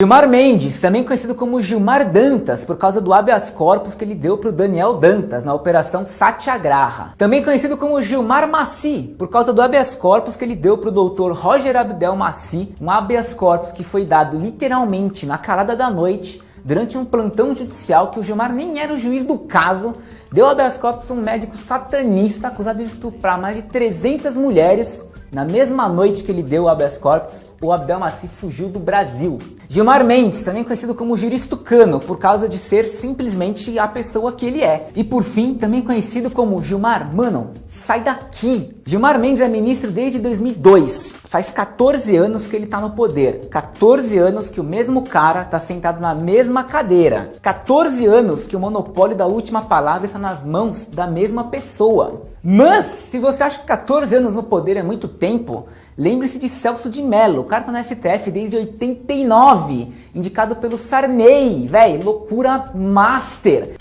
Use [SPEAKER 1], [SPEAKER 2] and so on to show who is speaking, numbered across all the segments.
[SPEAKER 1] Gilmar Mendes, também conhecido como Gilmar Dantas, por causa do habeas corpus que ele deu para o Daniel Dantas na Operação Satyagraha. Também conhecido como Gilmar Maci, por causa do habeas corpus que ele deu para o Dr. Roger Abdel Maci, um habeas corpus que foi dado literalmente na calada da noite, durante um plantão judicial que o Gilmar nem era o juiz do caso, deu habeas corpus a um médico satanista acusado de estuprar mais de 300 mulheres. Na mesma noite que ele deu o habeas corpus, o Abdel Maci fugiu do Brasil. Gilmar Mendes, também conhecido como Juiz Tucano, por causa de ser simplesmente a pessoa que ele é. E por fim, também conhecido como Gilmar, mano, sai daqui. Gilmar Mendes é ministro desde 2002. Faz 14 anos que ele tá no poder. 14 anos que o mesmo cara tá sentado na mesma cadeira. 14 anos que o monopólio da última palavra está nas mãos da mesma pessoa. Mas, se você acha que 14 anos no poder é muito tempo, lembre-se de Celso de Mello, o cara tá no STF desde 89, indicado pelo Sarney, velho, loucura master.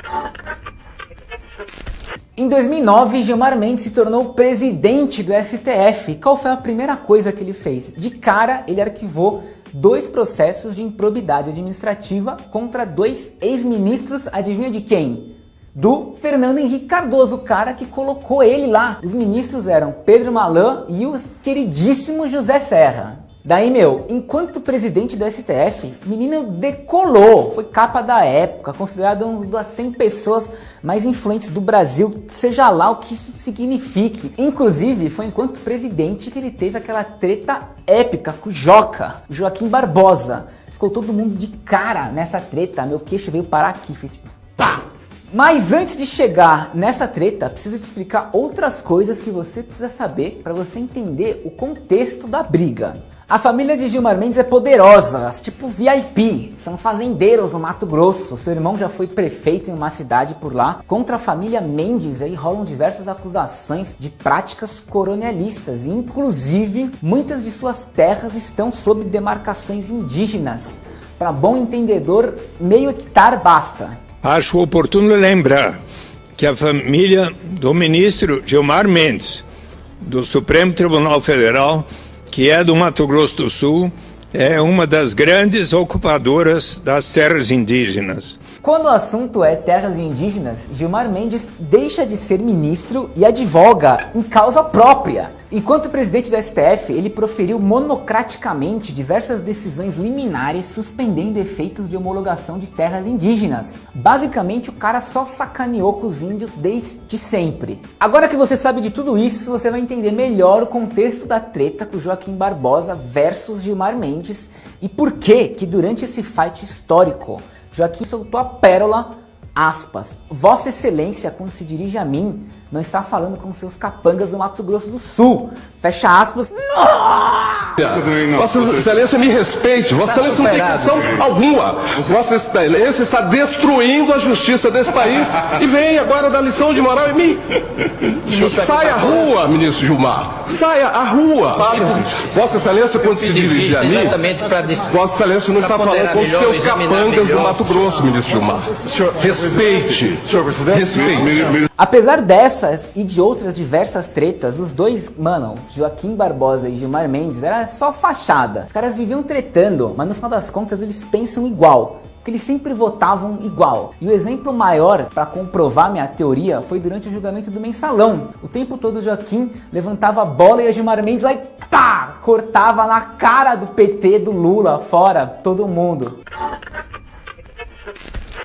[SPEAKER 1] Em 2009, Gilmar Mendes se tornou presidente do STF. Qual foi a primeira coisa que ele fez? De cara, ele arquivou 2 processos de improbidade administrativa contra 2 ex-ministros, adivinha de quem? Do Fernando Henrique Cardoso, o cara que colocou ele lá. Os ministros eram Pedro Malan e o queridíssimo José Serra. Daí, enquanto presidente do STF, o menino decolou, foi capa da época, considerado uma das 100 pessoas mais influentes do Brasil, seja lá o que isso signifique. Inclusive, foi enquanto presidente que ele teve aquela treta épica com o Joca, o Joaquim Barbosa. Ficou todo mundo de cara nessa treta, meu queixo veio parar aqui, fez tipo, pá! Mas antes de chegar nessa treta, preciso te explicar outras coisas que você precisa saber para você entender o contexto da briga. A família de Gilmar Mendes é poderosa, tipo VIP, são fazendeiros no Mato Grosso. Seu irmão já foi prefeito em uma cidade por lá. Contra a família Mendes aí rolam diversas acusações de práticas colonialistas. Inclusive, muitas de suas terras estão sob demarcações indígenas. Para bom entendedor, meio hectare basta.
[SPEAKER 2] Acho oportuno lembrar que a família do ministro Gilmar Mendes, do Supremo Tribunal Federal, que é do Mato Grosso do Sul, é uma das grandes ocupadoras das terras indígenas.
[SPEAKER 1] Quando o assunto é terras indígenas, Gilmar Mendes deixa de ser ministro e advoga em causa própria. Enquanto presidente do STF, ele proferiu monocraticamente diversas decisões liminares suspendendo efeitos de homologação de terras indígenas. Basicamente, o cara só sacaneou com os índios desde sempre. Agora que você sabe de tudo isso, você vai entender melhor o contexto da treta com Joaquim Barbosa versus Gilmar Mendes e por que durante esse fight histórico, Joaquim soltou a pérola, aspas, Vossa Excelência, quando se dirige a mim, não está falando com seus capangas do Mato Grosso do Sul. Fecha aspas.
[SPEAKER 3] Vossa Excelência me respeite. Vossa Excelência não tem questão alguma. Vossa Excelência está destruindo a justiça desse país e vem agora dar lição de moral em mim. Saia à rua, ministro Gilmar. Saia à rua. Vossa Excelência, quando se dirige a mim, Vossa Excelência não está falando com seus capangas do Mato Grosso, ministro Gilmar. Respeite. Respeite.
[SPEAKER 1] Apesar dessas e de outras diversas tretas, os dois, Joaquim Barbosa e Gilmar Mendes, era só fachada. Os caras viviam tretando, mas no final das contas eles pensam igual, porque eles sempre votavam igual. E o exemplo maior para comprovar minha teoria foi durante o julgamento do Mensalão. O tempo todo o Joaquim levantava a bola e a Gilmar Mendes lá e pá, cortava na cara do PT, do Lula, fora, todo mundo.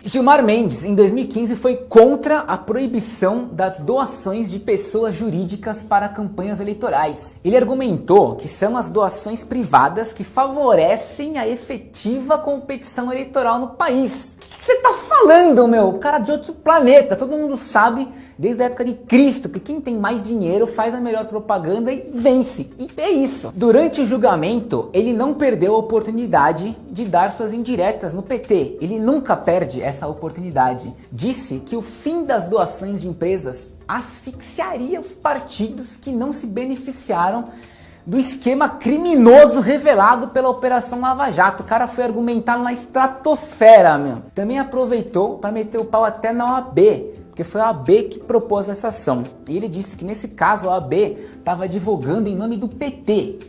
[SPEAKER 1] Gilmar Mendes, em 2015, foi contra a proibição das doações de pessoas jurídicas para campanhas eleitorais. Ele argumentou que são as doações privadas que favorecem a efetiva competição eleitoral no país. O que você tá falando, meu? Cara de outro planeta. Todo mundo sabe, desde a época de Cristo, que quem tem mais dinheiro faz a melhor propaganda e vence. E é isso. Durante o julgamento, ele não perdeu a oportunidade de dar suas indiretas no PT. Ele nunca perde essa oportunidade. Disse que o fim das doações de empresas asfixiaria os partidos que não se beneficiaram do esquema criminoso revelado pela Operação Lava Jato. O cara foi argumentar na estratosfera, meu. Também aproveitou para meter o pau até na OAB, porque foi a OAB que propôs essa ação. E ele disse que nesse caso a OAB estava advogando em nome do PT.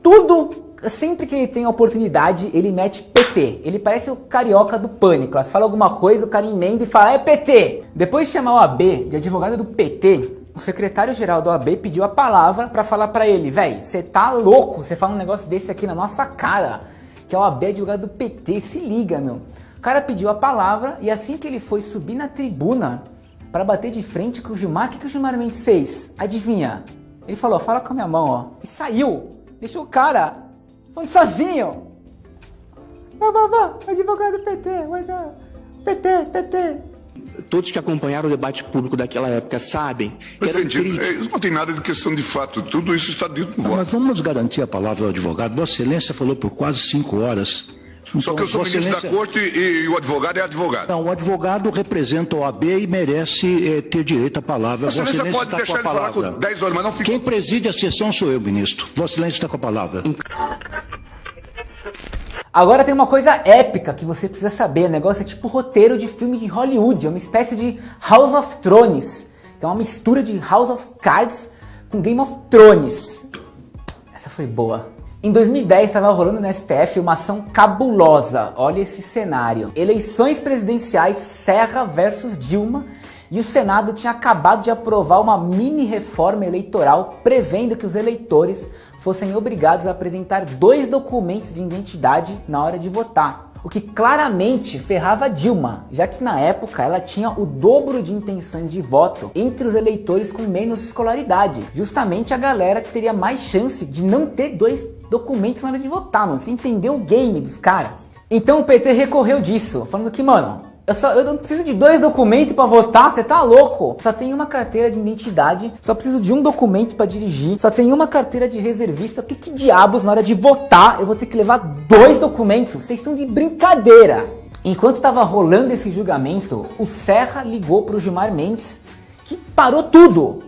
[SPEAKER 1] Tudo sempre que ele tem a oportunidade, ele mete PT. Ele parece o carioca do Pânico. Você fala alguma coisa, o cara emenda e fala, é PT. Depois de chamar o AB de advogado do PT, o secretário-geral do AB pediu a palavra pra falar pra ele, véi, você tá louco? Você fala um negócio desse aqui na nossa cara, que é o AB advogado do PT, se liga, meu. O cara pediu a palavra e assim que ele foi subir na tribuna pra bater de frente com o Gilmar, o que o Gilmar Mendes fez? Adivinha? Ele falou, fala com a minha mão, ó. E saiu. Deixou o cara falando sozinho. Advogado do PT, PT.
[SPEAKER 4] Todos que acompanharam o debate público daquela época sabem que eram críticos.
[SPEAKER 5] Isso não tem nada de questão de fato, tudo isso está dito no voto.
[SPEAKER 6] Mas vamos garantir a palavra do advogado. Vossa Excelência falou por quase 5 horas.
[SPEAKER 5] Só que eu sou ministro da corte e o advogado é advogado.
[SPEAKER 6] Não, o advogado representa o OAB e merece ter direito à palavra.
[SPEAKER 5] Vossa Excelência pode deixar ele falar com 10 horas, mas não fica...
[SPEAKER 6] Quem preside a sessão sou eu, ministro. Vossa Excelência está com a palavra.
[SPEAKER 1] Agora tem uma coisa épica que você precisa saber. O negócio é tipo roteiro de filme de Hollywood. É uma espécie de House of Thrones. Que é uma mistura de House of Cards com Game of Thrones. Essa foi boa. Em 2010 estava rolando no STF uma ação cabulosa. Olha esse cenário. Eleições presidenciais, Serra versus Dilma. E o Senado tinha acabado de aprovar uma mini reforma eleitoral prevendo que os eleitores fossem obrigados a apresentar 2 documentos de identidade na hora de votar. O que claramente ferrava Dilma, já que na época ela tinha o dobro de intenções de voto entre os eleitores com menos escolaridade. Justamente a galera que teria mais chance de não ter 2 documentos na hora de votar, mano. Você entendeu o game dos caras? Então o PT recorreu disso, falando que, mano, eu não preciso de 2 documentos pra votar, você tá louco? Só tenho uma carteira de identidade, só preciso de um documento pra dirigir, só tenho uma carteira de reservista. Que diabos na hora de votar eu vou ter que levar 2 documentos? Vocês estão de brincadeira. Enquanto tava rolando esse julgamento, o Serra ligou pro Gilmar Mendes, que parou tudo.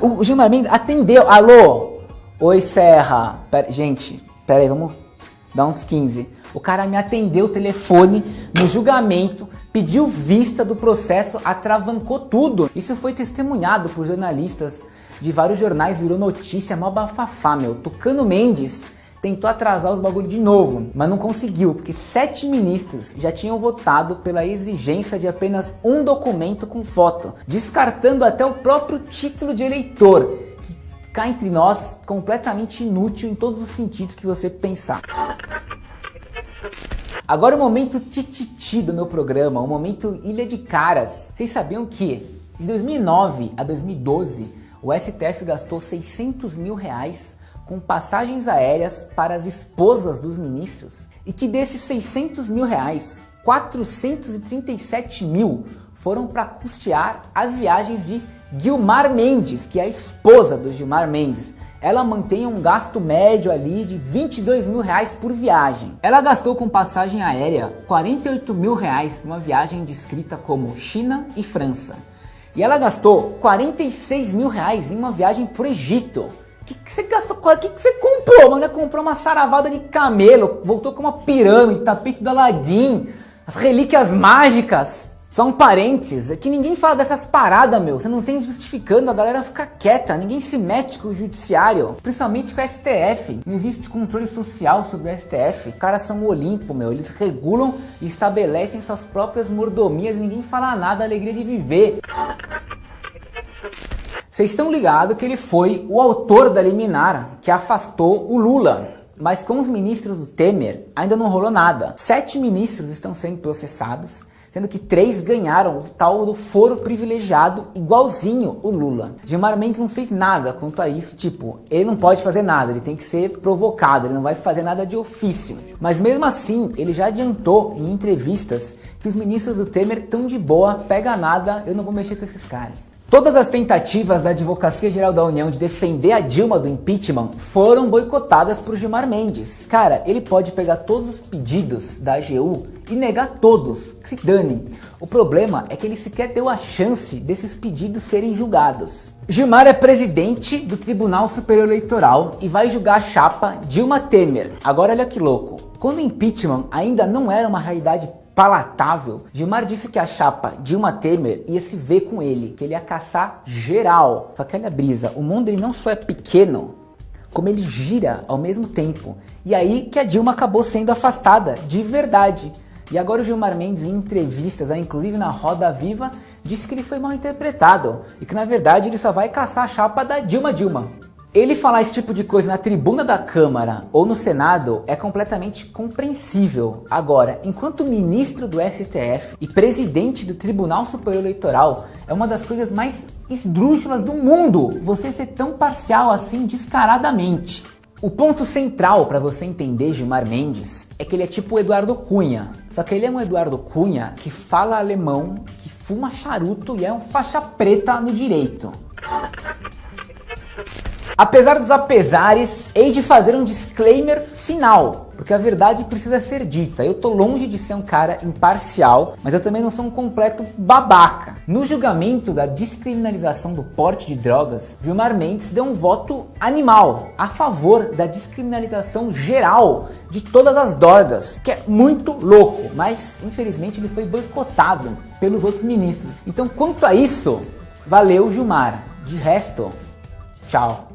[SPEAKER 1] O Gilmar Mendes atendeu. Alô? Oi, Serra. Gente, pera aí, vamos dar uns 15. O cara me atendeu o telefone no julgamento, pediu vista do processo, atravancou tudo. Isso foi testemunhado por jornalistas de vários jornais, virou notícia, mó bafafá, meu. Tucano Mendes tentou atrasar os bagulho de novo, mas não conseguiu, porque 7 ministros já tinham votado pela exigência de apenas um documento com foto, descartando até o próprio título de eleitor, que cá entre nós, completamente inútil em todos os sentidos que você pensar. Agora o momento tititi do meu programa, o momento Ilha de Caras. Vocês sabiam que de 2009 a 2012 o STF gastou 600 mil reais com passagens aéreas para as esposas dos ministros? E que desses 600 mil reais, 437 mil foram para custear as viagens de Gilmar Mendes, que é a esposa do Gilmar Mendes. Ela mantém um gasto médio ali de 22 mil reais por viagem. Ela gastou com passagem aérea 48 mil reais numa viagem descrita como China e França. E ela gastou 46 mil reais em uma viagem pro Egito. O que você gastou? O que você comprou? Mano, comprou uma saravada de camelo, voltou com uma pirâmide, tapete do Aladim, as relíquias mágicas. Só um parênteses, é que ninguém fala dessas paradas, meu. Você não tem justificando, a galera fica quieta, ninguém se mete com o judiciário, principalmente com o STF. Não existe controle social sobre o STF. Os caras são o Olimpo, meu. Eles regulam e estabelecem suas próprias mordomias e ninguém fala nada, alegria de viver. Vocês estão ligados que ele foi o autor da liminar que afastou o Lula. Mas com os ministros do Temer, ainda não rolou nada. 7 ministros estão sendo processados, sendo que 3 ganharam o tal do foro privilegiado, igualzinho o Lula. Gilmar Mendes não fez nada quanto a isso, tipo, ele não pode fazer nada, ele tem que ser provocado, ele não vai fazer nada de ofício. Mas mesmo assim, ele já adiantou em entrevistas que os ministros do Temer estão de boa, pega nada, eu não vou mexer com esses caras. Todas as tentativas da Advocacia Geral da União de defender a Dilma do impeachment foram boicotadas por Gilmar Mendes. Cara, ele pode pegar todos os pedidos da AGU e negar todos, que se dane. O problema é que ele sequer deu a chance desses pedidos serem julgados. Gilmar é presidente do Tribunal Superior Eleitoral e vai julgar a chapa Dilma Temer. Agora olha que louco, quando o impeachment ainda não era uma realidade palatável, Gilmar disse que a chapa Dilma Temer ia se ver com ele, que ele ia caçar geral. Só que olha a brisa, o mundo ele não só é pequeno, como ele gira ao mesmo tempo. E aí que a Dilma acabou sendo afastada, de verdade. E agora o Gilmar Mendes, em entrevistas, inclusive na Roda Viva, disse que ele foi mal interpretado e que na verdade ele só vai caçar a chapa da Dilma. Ele falar esse tipo de coisa na tribuna da Câmara ou no Senado é completamente compreensível. Agora, enquanto ministro do STF e presidente do Tribunal Superior Eleitoral, é uma das coisas mais esdrúxulas do mundo você ser tão parcial assim descaradamente. O ponto central para você entender Gilmar Mendes é que ele é tipo o Eduardo Cunha, só que ele é um Eduardo Cunha que fala alemão, que fuma charuto e é um faixa preta no direito. Apesar dos apesares, hei de fazer um disclaimer final, porque a verdade precisa ser dita. Eu tô longe de ser um cara imparcial, mas eu também não sou um completo babaca. No julgamento da descriminalização do porte de drogas, Gilmar Mendes deu um voto animal a favor da descriminalização geral de todas as drogas, que é muito louco, mas infelizmente ele foi boicotado pelos outros ministros. Então, quanto a isso, valeu Gilmar. De resto, tchau.